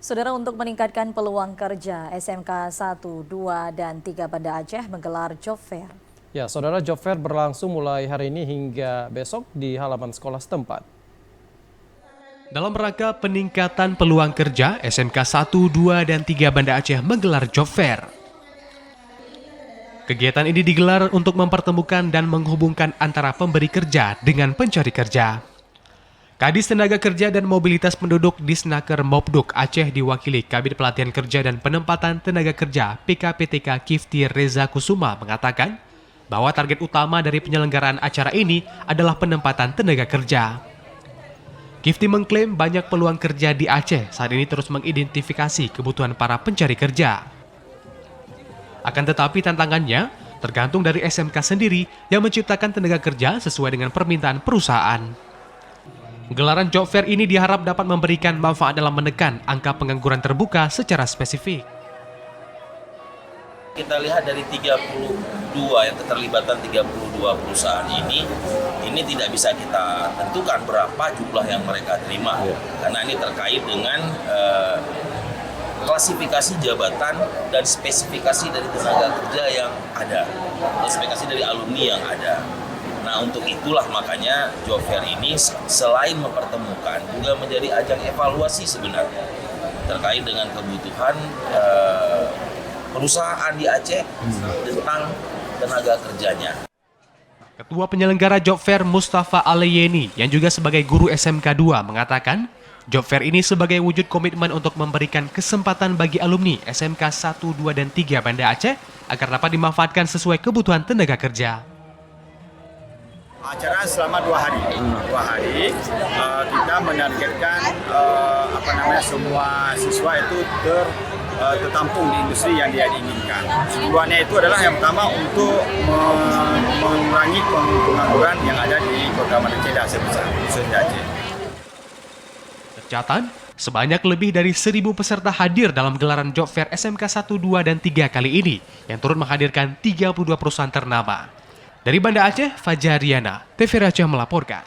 Saudara, untuk meningkatkan peluang kerja, SMK 1, 2, dan 3 Banda Aceh menggelar Job Fair. Ya, saudara, Job Fair berlangsung mulai hari ini hingga besok di halaman sekolah setempat. Dalam rangka peningkatan peluang kerja, SMK 1, 2, dan 3 Banda Aceh menggelar Job Fair. Kegiatan ini digelar untuk mempertemukan dan menghubungkan antara pemberi kerja dengan pencari kerja. Kadis Tenaga Kerja dan Mobilitas Penduduk Disnaker Mopduk Aceh diwakili Kabid Pelatihan Kerja dan Penempatan Tenaga Kerja PKPTK Kifti Reza Kusuma mengatakan bahwa target utama dari penyelenggaraan acara ini adalah penempatan tenaga kerja. Kifti mengklaim banyak peluang kerja di Aceh saat ini terus mengidentifikasi kebutuhan para pencari kerja. Akan tetapi tantangannya tergantung dari SMK sendiri yang menciptakan tenaga kerja sesuai dengan permintaan perusahaan. Gelaran Job Fair ini diharap dapat memberikan manfaat dalam menekan angka pengangguran terbuka secara spesifik. Kita lihat dari 32 yang keterlibatan 32 perusahaan ini tidak bisa kita tentukan berapa jumlah yang mereka terima. Karena ini terkait dengan klasifikasi jabatan dan spesifikasi dari tenaga kerja yang ada, klasifikasi dari alumni yang ada. Nah, untuk itulah makanya Job Fair ini selain mempertemukan juga menjadi ajang evaluasi sebenarnya terkait dengan kebutuhan perusahaan di Aceh tentang tenaga kerjanya. Ketua penyelenggara Job Fair Mustafa Aleyeni yang juga sebagai guru SMK 2 mengatakan Job Fair ini sebagai wujud komitmen untuk memberikan kesempatan bagi alumni SMK 1, 2, dan 3 Banda Aceh agar dapat dimanfaatkan sesuai kebutuhan tenaga kerja. Acara selama 2 hari. 2 hari kita menargetkan semua siswa itu tertampung di industri yang dia inginkan. Tujuannya itu adalah yang pertama untuk mengurangi pengangguran yang ada di Kota Banda Aceh besar, khususnya Aceh. Tercatat, sebanyak lebih dari 1.000 peserta hadir dalam gelaran Job Fair SMK 1, 2, dan 3 kali ini yang turut menghadirkan 32 perusahaan ternama. Dari Banda Aceh, Fajar Riana, TV Aceh melaporkan.